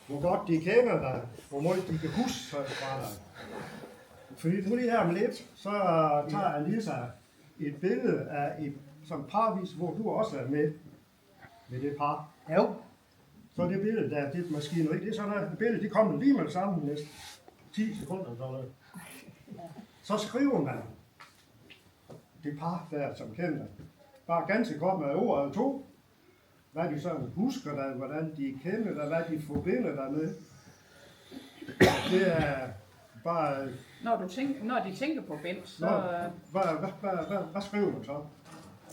hvor godt de kender dig, hvor meget de kan huske fra dig. Fordi nu lige her om lidt, så tager Alisa et billede af et som parvis, hvor du også er med det par. Jo. Så det billede der, det maskineri, det er sådan et billede, det kommer lige med det samme næsten 10 sekunder eller sådan noget. Så skriver man det par der, som kender bare ganske godt med ord eller to, hvad de sådan husker dig, hvordan de kender dig, hvad de forbinder dig med. Det er bare... Når de tænker på Bent, så... Hvad skriver man så?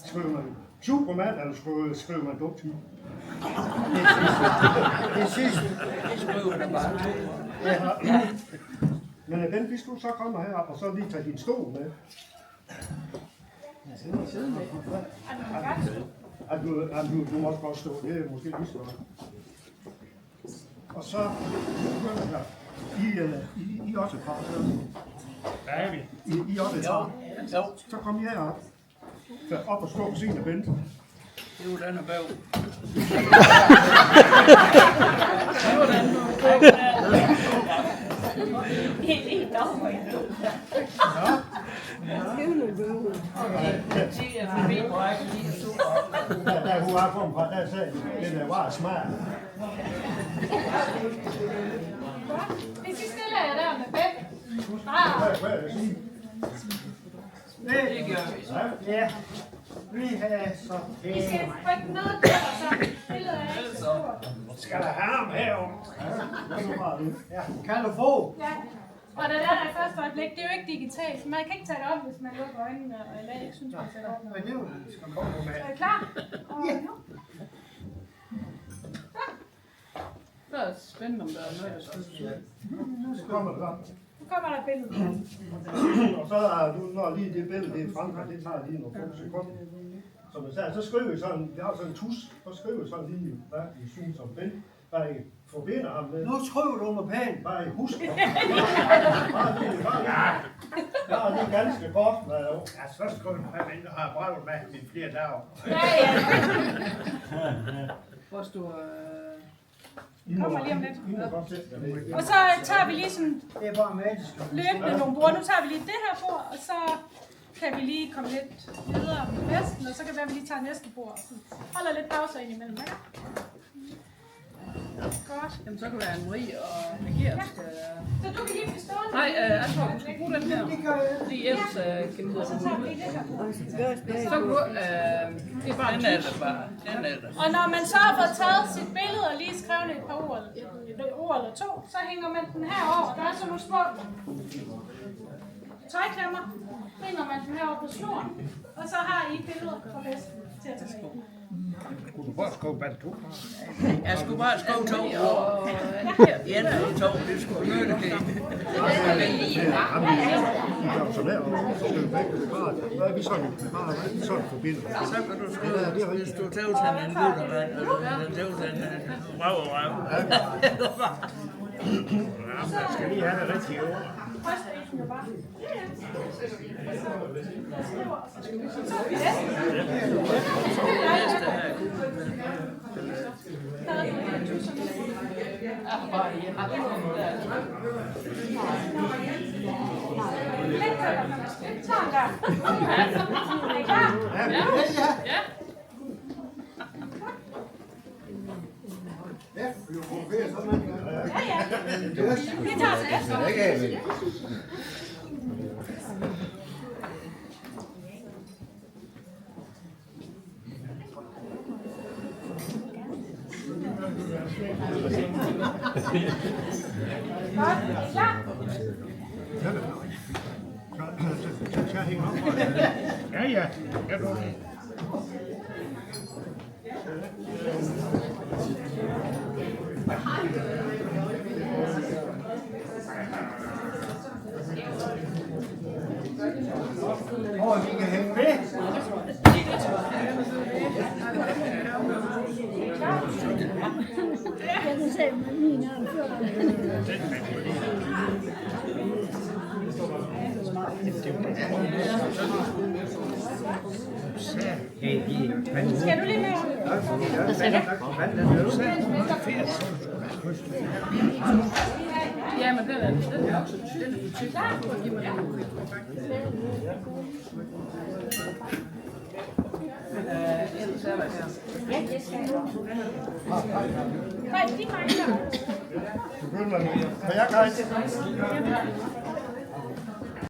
Skriver man Superman, eller skriver man dumt? Det sidste, det skriver man bare. Ja. Men den, hvis du så kommer her, og så lige tager din stol med. Du må også godt stå, det er måske lige så godt. Og så, I også et par. Hvad er vi? I også et par. Så kom I herop. Op og stå på siden af Bent. Det er jo den her bag. Da hun var kommet fra, der sagde det der var smart. Hvis I stiller jer der med Bent. Hvad er det at sige? Det gør vi så. Ja. Vi har så I skal trykke noget der, og så billedet er ikke så stort. skal der have ham herovre. Ja. Kan du få? Ja. Og det der i første øjeblik, det er jo ikke digitalt. Man kan ikke tage det op, hvis man lukker øjnene, eller ikke synes, man tager det op. Men det er jo, det skal komme med. Er I klar? Og nu. Så er det spændende, om der er noget, der skal sige. Så kommer der. Nu kommer der billedet. Og så er du, når lige det billede det er fremme, det tager lige nogle få sekunder. Som jeg sagde, så skriver vi sådan, vi har sådan en tus, så skriver vi sådan lige, hvad I synes om Bent, hvad I forbinder ham med. Nu skriver du noget pænt. Hvad I husker. Bare lige ganske godt, hvad jo. Ja, så skulle du have mindre have brøvet med i flere dage. Ja. Hvor står... Kommer lige om lidt. I må godt sætte jer ned. Og så tager vi lige sådan Det er bare magisk. løbende nogle bord. Nu tager vi lige det her bord, og så kan vi lige komme lidt videre med festen, og så kan det være, at vi lige tager næste bord. Og så holder lidt pauser ind imellem, ikke? Godt. Jamen, så kan det være Anne-Marie og Birgitte skal... Så du kan lige blive stående. Nej, jeg tror, du skal bruge den her. Fordi ellers kan Og så tager vi det her bord. Så kan du... det er bare en tus. Og når man så har fået taget sit billede og lige skrevet et par ord, et ord eller to, så hænger man den herover. Der er sådan nogle små tøjklemmer. Hænger man den herover på snoren. Og så har I billeder fra festen til at tage med. Kunne du bare skrive band 2? Jeg skulle bare skrive 2 ord. Ja, det er 2. Det skulle nødt til. Så der, og så skal vi begge det bare. Hvad er vi sådan forbinder? Så kan du skrive, hvis du tævtager en guttervand, eller tævtager en røv. Man skal lige have det rigtige ord. Højstræsen jo bare. Sådan der. Er I klar? Ja. Ja, ja. Vi tager til efter. Godt, er I klar? Skal jeg hænge op? Ja, ja. Ja, du. Vi kan hænge med. Jeg kan se med mine Skal du lige med? Hvad siger du? Ja, men den er også den er butik. Giv mig den. Ellers er der her. Nej, de mangler. Begynder man med. Har jeg guide?